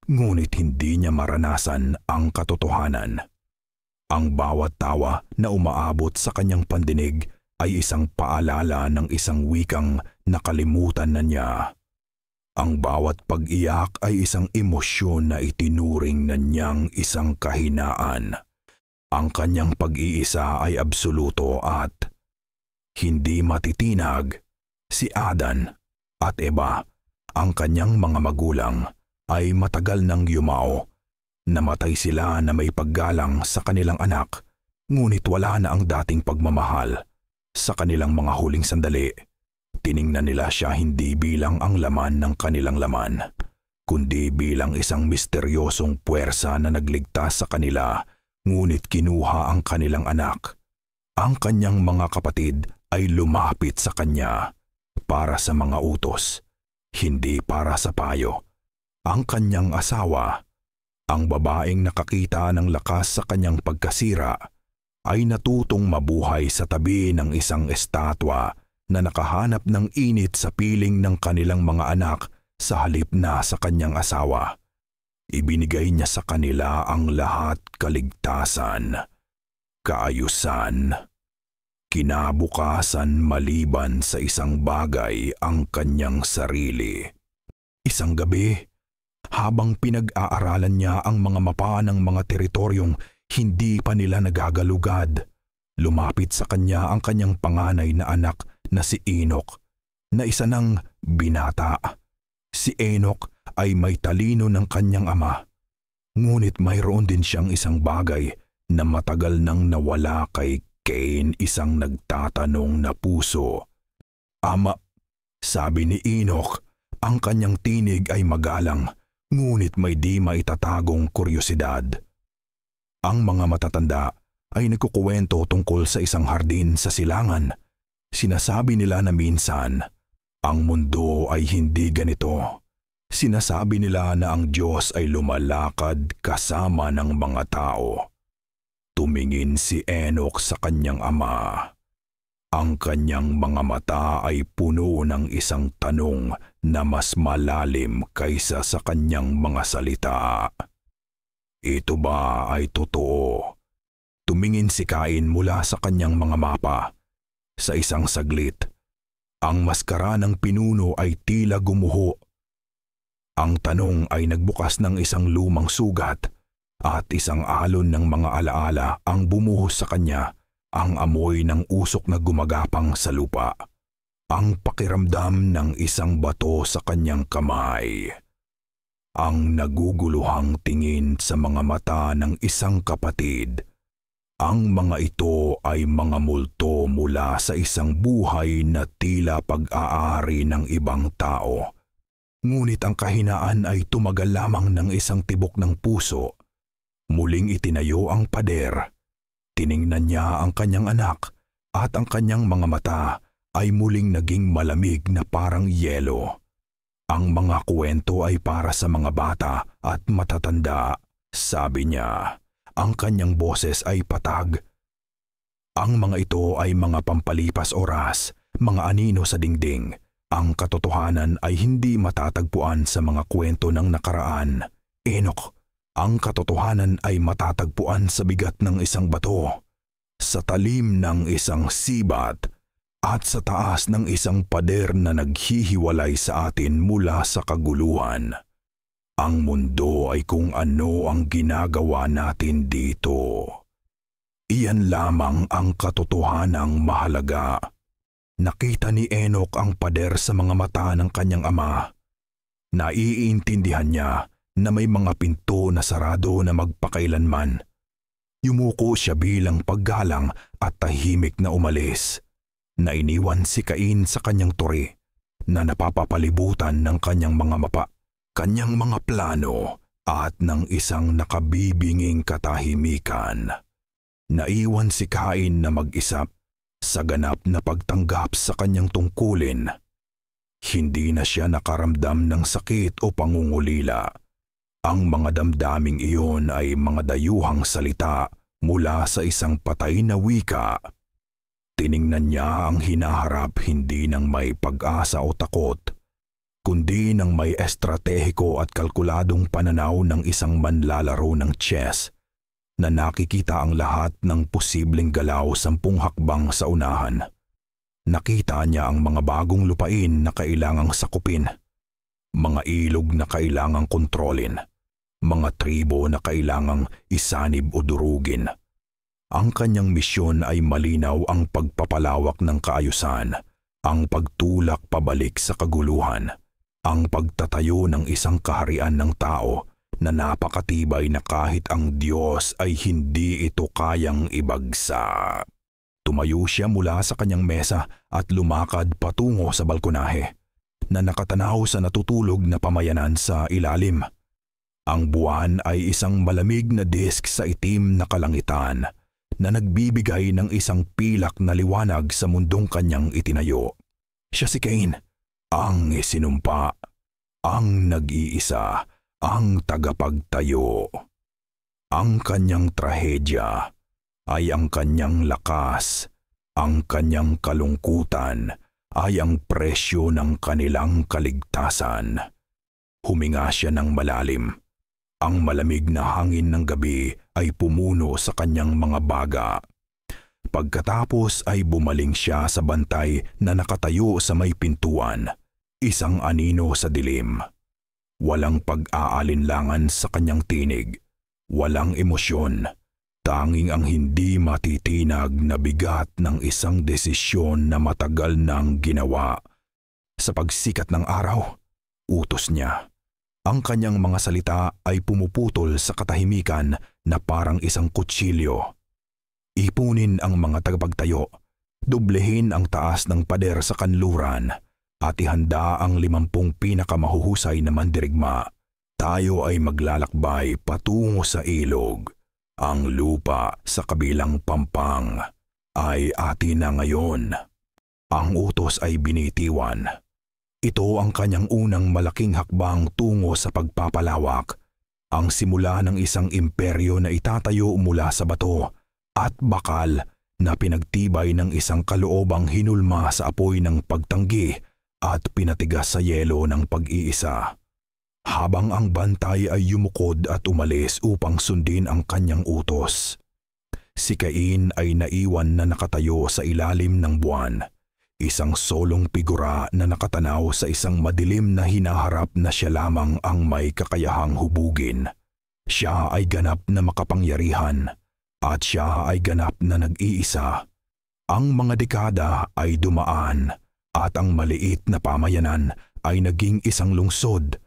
Speaker 1: ngunit hindi niya maranasan ang katotohanan. Ang bawat tawa na umaabot sa kanyang pandinig ay isang paalala ng isang wikang nakalimutan na niya. Ang bawat pag-iyak ay isang emosyon na itinuring na niyang isang kahinaan. Ang kanyang pag-iisa ay absoluto at hindi matitinag. Si Adan at Eva, ang kanyang mga magulang, ay matagal nang yumao. Namatay sila na may paggalang sa kanilang anak, ngunit wala na ang dating pagmamahal. Sa kanilang mga huling sandali, tiningnan nila siya hindi bilang ang laman ng kanilang laman, kundi bilang isang misteryosong puwersa na nagligtas sa kanila, ngunit kinuha ang kanilang anak. Ang kanyang mga kapatid ay lumapit sa kanya para sa mga utos, hindi para sa payo. Ang kanyang asawa, ang babaeng nakakita ng lakas sa kanyang pagkasira, ay natutong mabuhay sa tabi ng isang estatwa na nakahanap ng init sa piling ng kanilang mga anak sa halip na sa kanyang asawa. Ibinigay niya sa kanila ang lahat, kaligtasan, kaayusan, kinabukasan maliban sa isang bagay, ang kanyang sarili. Isang gabi, habang pinag-aaralan niya ang mga mapa ng mga teritoryong hindi pa nila nagagalugad, lumapit sa kanya ang kanyang panganay na anak na si Enoch, na isa ng binata. Si Enoch ay may talino ng kanyang ama, ngunit mayroon din siyang isang bagay na matagal nang nawala kay Cain, isang nagtatanong na puso. Ama, sabi ni Enoch, ang kanyang tinig ay magalang, ngunit may di maitatagong kuryosidad. Ang mga matatanda ay nagkukuwento tungkol sa isang hardin sa silangan. Sinasabi nila na minsan, ang mundo ay hindi ganito. Sinasabi nila na ang Diyos ay lumalakad kasama ng mga tao. Tumingin si Enoch sa kanyang ama. Ang kanyang mga mata ay puno ng isang tanong na mas malalim kaysa sa kanyang mga salita. Ito ba ay totoo? Tumingin si Cain mula sa kanyang mga mapa. Sa isang saglit, ang maskara ng pinuno ay tila gumuho. Ang tanong ay nagbukas ng isang lumang sugat at isang alon ng mga alaala ang bumuhos sa kanya, ang amoy ng usok na gumagapang sa lupa, ang pakiramdam ng isang bato sa kanyang kamay, ang naguguluhang tingin sa mga mata ng isang kapatid. Ang mga ito ay mga multo mula sa isang buhay na tila pag-aari ng ibang tao. Ngunit ang kahinaan ay tumagal lamang ng isang tibok ng puso. Muling itinayo ang pader. Tiningnan niya ang kanyang anak at ang kanyang mga mata ay muling naging malamig na parang yelo. Ang mga kwento ay para sa mga bata at matatanda, sabi niya. Ang kanyang boses ay patag. Ang mga ito ay mga pampalipas oras, mga anino sa dingding. Ang katotohanan ay hindi matatagpuan sa mga kwento ng nakaraan. Enoch, ang katotohanan ay matatagpuan sa bigat ng isang bato, sa talim ng isang sibat, at sa taas ng isang pader na naghihiwalay sa atin mula sa kaguluhan. Ang mundo ay kung ano ang ginagawa natin dito. Iyan lamang ang katotohanang mahalaga. Nakita ni Enoch ang pader sa mga mata ng kanyang ama. Naiintindihan niya na may mga pinto na sarado na magpakailanman. Yumuko siya bilang paggalang at tahimik na umalis. Nainiwan si Cain sa kanyang turi na napapapalibutan ng kanyang mga mapa, kanyang mga plano at ng isang nakabibinging katahimikan. Naiwan si Cain na mag-isa sa ganap na pagtanggap sa kanyang tungkulin. Hindi na siya nakaramdam ng sakit o pangungulila. Ang mga damdaming iyon ay mga dayuhang salita mula sa isang patay na wika. Tiningnan niya ang hinaharap hindi ng may pag-asa o takot, kundi ng may estratehiko at kalkuladong pananaw ng isang manlalaro ng chess na nakikita ang lahat ng posibleng galaw 10 hakbang sa unahan. Nakita niya ang mga bagong lupain na kailangang sakupin, mga ilog na kailangang kontrolin, mga tribo na kailangang isanib o durugin. Ang kanyang misyon ay malinaw: ang pagpapalawak ng kaayusan, ang pagtulak pabalik sa kaguluhan, ang pagtatayo ng isang kaharian ng tao na napakatibay na kahit ang Diyos ay hindi ito kayang ibagsak. Tumayo siya mula sa kanyang mesa at lumakad patungo sa balkonahe na nakatanaw sa natutulog na pamayanan sa ilalim. Ang buwan ay isang malamig na disk sa itim na kalangitan na nagbibigay ng isang pilak na liwanag sa mundong kanyang itinayo. Siya si Cain, ang isinumpa, ang nag-iisa, ang tagapagtayo. Ang kanyang trahedya ay ang kanyang lakas, ang kanyang kalungkutan ay ang presyo ng kanilang kaligtasan. Huminga siya ng malalim. Ang malamig na hangin ng gabi ay pumuno sa kanyang mga baga. Pagkatapos ay bumaling siya sa bantay na nakatayo sa may pintuan, isang anino sa dilim. Walang pag-aalinlangan sa kanyang tinig, walang emosyon, tanging ang hindi matitinag na bigat ng isang desisyon na matagal nang ginawa. Sa pagsikat ng araw, utos niya. Ang kanyang mga salita ay pumuputol sa katahimikan na parang isang kutsilyo. Ipunin ang mga tagapagtayo, doblehin ang taas ng pader sa kanluran, at ihanda ang 50 pinakamahuhusay na mandirigma. Tayo ay maglalakbay patungo sa ilog. Ang lupa sa kabilang pampang ay atin na ngayon. Ang utos ay binitiwan. Ito ang kanyang unang malaking hakbang tungo sa pagpapalawak, ang simula ng isang imperyo na itatayo mula sa bato at bakal na pinagtibay ng isang kaloobang hinulma sa apoy ng pagtanggi at pinatigas sa yelo ng pag-iisa. Habang ang bantay ay yumukod at umalis upang sundin ang kanyang utos, si Cain ay naiwan na nakatayo sa ilalim ng buwan. Isang solong figura na nakatanaw sa isang madilim na hinaharap na siya lamang ang may kakayahang hubugin. Siya ay ganap na makapangyarihan at siya ay ganap na nag-iisa. Ang mga dekada ay dumaan at ang maliit na pamayanan ay naging isang lungsod.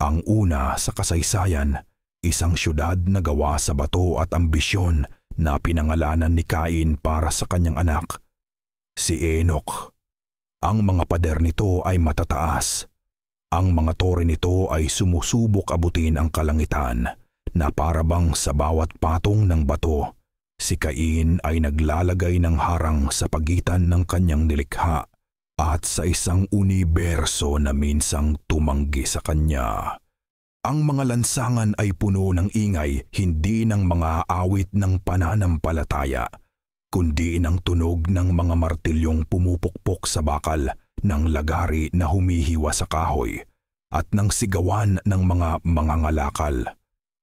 Speaker 1: Ang una sa kasaysayan, isang syudad na gawa sa bato at ambisyon na pinangalanan ni Cain para sa kanyang anak, si Enoch. Ang mga pader nito ay matataas. Ang mga tore nito ay sumusubok abutin ang kalangitan na parabang sa bawat patong ng bato. Si Cain ay naglalagay ng harang sa pagitan ng kanyang nilikha at sa isang universo na minsang tumanggi sa kanya. Ang mga lansangan ay puno ng ingay, hindi ng mga awit ng pananampalataya, kundi ng tunog ng mga martilyong pumupukpok sa bakal, ng lagari na humihiwa sa kahoy, at ng sigawan ng mga mangangalakal.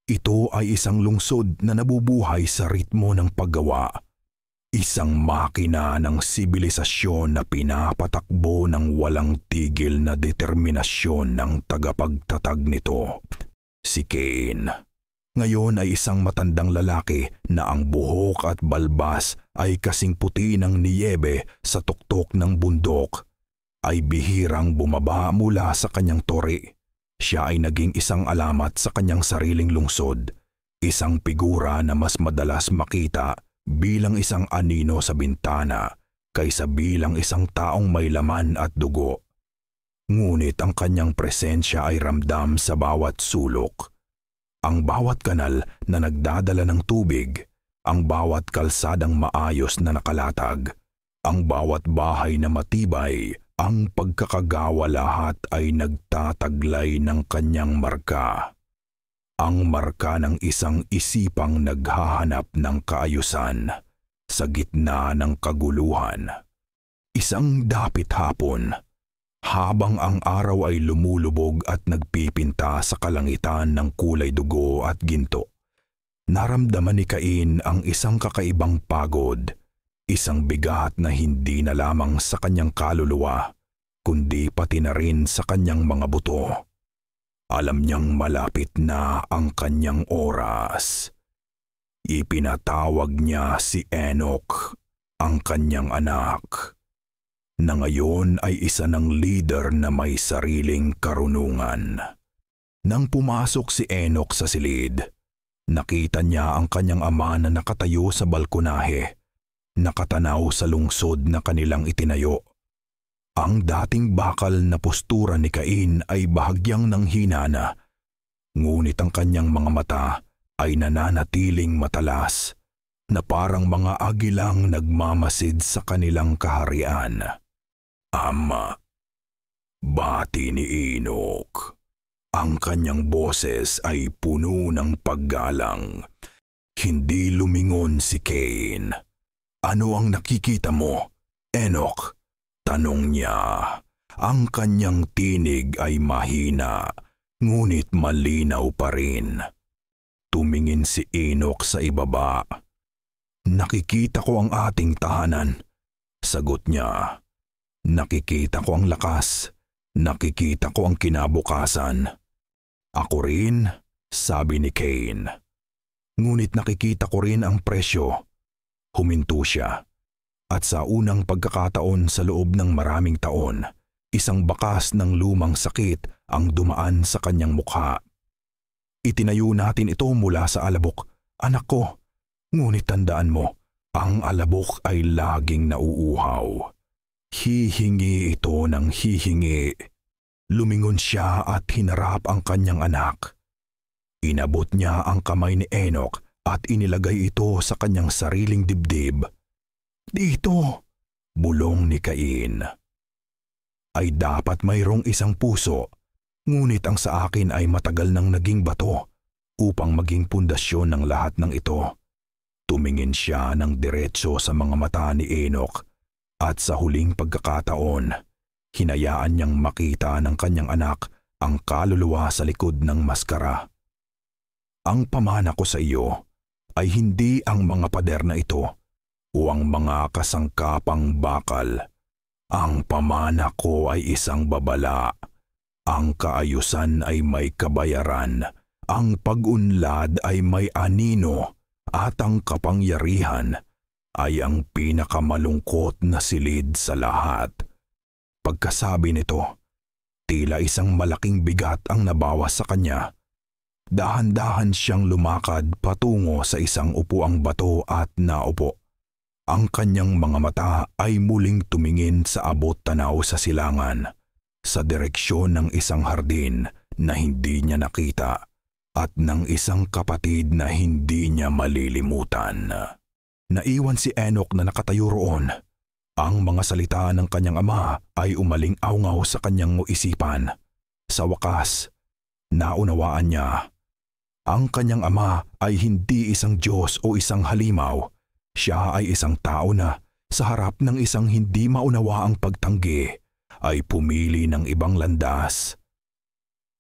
Speaker 1: Ito ay isang lungsod na nabubuhay sa ritmo ng paggawa. Isang makina ng sibilisasyon na pinapatakbo ng walang tigil na determinasyon ng tagapagtatag nito. Si Cain ngayon ay isang matandang lalaki na ang buhok at balbas ay kasing puti ng niyebe sa tuktok ng bundok. Ay bihirang bumaba mula sa kanyang tori. Siya ay naging isang alamat sa kanyang sariling lungsod, isang figura na mas madalas makita bilang isang anino sa bintana kaysa bilang isang taong may laman at dugo. Ngunit ang kanyang presensya ay ramdam sa bawat sulok. Ang bawat kanal na nagdadala ng tubig, ang bawat kalsadang maayos na nakalatag, ang bawat bahay na matibay, ang pagkakagawa, lahat ay nagtataglay ng kanyang marka. ang marka ng isang isipang naghahanap ng kaayusan sa gitna ng kaguluhan. Isang dapit hapon, habang ang araw ay lumulubog at nagpipinta sa kalangitan ng kulay dugo at ginto, naramdaman ni Cain ang isang kakaibang pagod, isang bigat na hindi na lamang sa kanyang kaluluwa, kundi pati na rin sa kanyang mga buto. Alam niyang malapit na ang kanyang oras. Ipinatawag niya si Enoch, ang kanyang anak, na ngayon ay isa ng leader na may sariling karunungan. Nang pumasok si Enoch sa silid, nakita niya ang kanyang ama na nakatayo sa balkonahe, nakatanaw sa lungsod na kanilang itinayo. Ang dating bakal na postura ni Cain ay bahagyang nanghina na, ngunit ang kanyang mga mata ay nananatiling matalas, na parang mga agilang nagmamasid sa kanilang kaharian. Ama, bati ni Enoch. Ang kanyang boses ay puno ng paggalang. Hindi lumingon si Cain. Ano ang nakikita mo, Enoch? Tanong niya. Ang kanyang tinig ay mahina, ngunit malinaw pa rin. Tumingin si Enoch sa ibaba. Nakikita ko ang ating tahanan, sagot niya. Nakikita ko ang lakas, nakikita ko ang kinabukasan. Ako rin, sabi ni Cain. Ngunit nakikita ko rin ang presyo. Huminto siya. At sa unang pagkakataon sa loob ng maraming taon, isang bakas ng lumang sakit ang dumaan sa kanyang mukha. Itinayo natin ito mula sa alabok, anak ko. Ngunit tandaan mo, ang alabok ay laging nauuhaw. Hihingi ito ng hihingi. Lumingon siya at hinarap ang kanyang anak. Inabot niya ang kamay ni Enoch at inilagay ito sa kanyang sariling dibdib. Dito, bulong ni Cain. Ay dapat mayroong isang puso, ngunit ang sa akin ay matagal nang naging bato upang maging pundasyon ng lahat ng ito. Tumingin siya ng diretso sa mga mata ni Enoch at sa huling pagkakataon, hinayaan niyang makita ng kanyang anak ang kaluluwa sa likod ng maskara. Ang pamana ko sa iyo ay hindi ang mga pader na ito o ang mga kasangkapang bakal. Ang pamana ko ay isang babala. Ang kaayusan ay may kabayaran. Ang pag-unlad ay may anino. At ang kapangyarihan ay ang pinakamalungkot na silid sa lahat. Pagkasabi nito, tila isang malaking bigat ang nabawas sa kanya. Dahan-dahan siyang lumakad patungo sa isang upuang bato at naupo. Ang kanyang mga mata ay muling tumingin sa abot tanaw sa silangan, sa direksyon ng isang hardin na hindi niya nakita at ng isang kapatid na hindi niya malilimutan. Naiwan si Enoch na nakatayo roon. Ang mga salita ng kanyang ama ay umaling-awngaw sa kanyang isipan. Sa wakas, naunawaan niya. Ang kanyang ama ay hindi isang Diyos o isang halimaw. Siya ay isang tao na, sa harap ng isang hindi maunawaang pagtanggi, ay pumili ng ibang landas.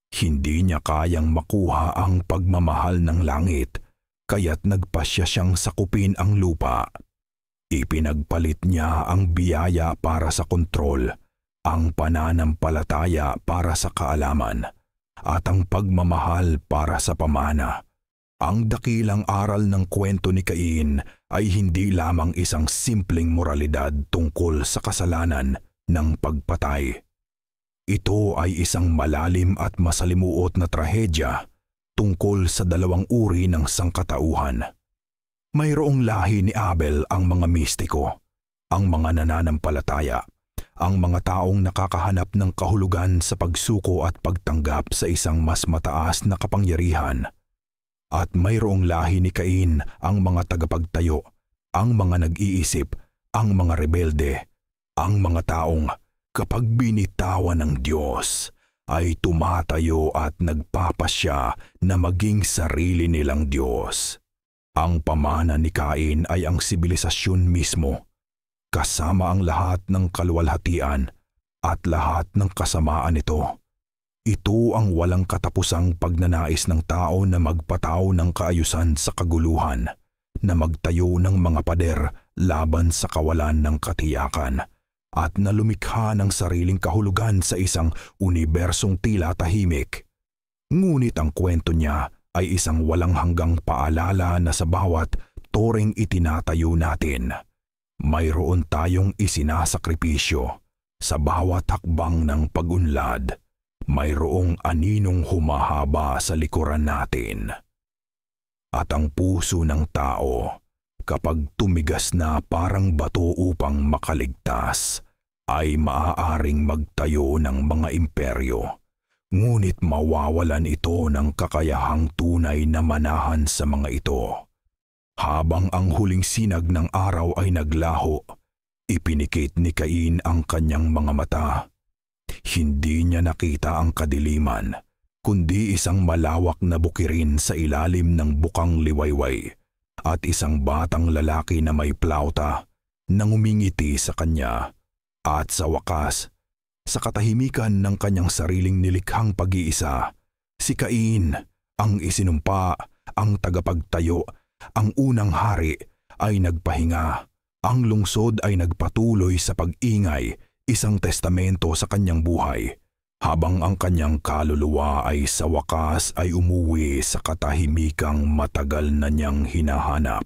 Speaker 1: Hindi niya kayang makuha ang pagmamahal ng langit, kaya't nagpasya siyang sakupin ang lupa. Ipinagpalit niya ang biyaya para sa kontrol, ang pananampalataya para sa kaalaman, at ang pagmamahal para sa pamana. Ang dakilang aral ng kwento ni Cain ay hindi lamang isang simpleng moralidad tungkol sa kasalanan ng pagpatay. Ito ay isang malalim at masalimuot na trahedya tungkol sa dalawang uri ng sangkatauhan. Mayroong lahi ni Abel ang mga mistiko, ang mga nananampalataya, ang mga taong nakakahanap ng kahulugan sa pagsuko at pagtanggap sa isang mas mataas na kapangyarihan. At mayroong lahi ni Cain ang mga tagapagtayo, ang mga nag-iisip, ang mga rebelde, ang mga taong kapag binitawan ng Diyos ay tumatayo at nagpapasya na maging sarili nilang Diyos. Ang pamana ni Cain ay ang sibilisasyon mismo, kasama ang lahat ng kaluwalhatian at lahat ng kasamaan nito. Ito ang walang katapusang pagnanais ng tao na magpatao ng kaayusan sa kaguluhan, na magtayo ng mga pader laban sa kawalan ng katiyakan, at na lumikha ng sariling kahulugan sa isang unibersong tila tahimik. Ngunit ang kwento niya ay isang walang hanggang paalala na sa bawat toreng itinatayo natin, mayroon tayong isinasakripisyo. Sa bawat hakbang ng pag-unlad, mayroong aninong humahaba sa likuran natin. At ang puso ng tao, kapag tumigas na parang bato upang makaligtas, ay maaaring magtayo ng mga imperyo. Ngunit mawawalan ito ng kakayahang tunay na manahan sa mga ito. Habang ang huling sinag ng araw ay naglaho, ipinikit ni Cain ang kanyang mga mata. Hindi niya nakita ang kadiliman, kundi isang malawak na bukirin sa ilalim ng bukang liwayway, at isang batang lalaki na may plauta na ngumingiti sa kanya. At sa wakas, sa katahimikan ng kanyang sariling nilikhang pag-iisa, si Cain, ang isinumpa, ang tagapagtayo, ang unang hari, ay nagpahinga. Ang lungsod ay nagpatuloy sa pag-ingay, isang testamento sa kanyang buhay, habang ang kanyang kaluluwa ay sa wakas ay umuwi sa katahimikang matagal na niyang hinahanap.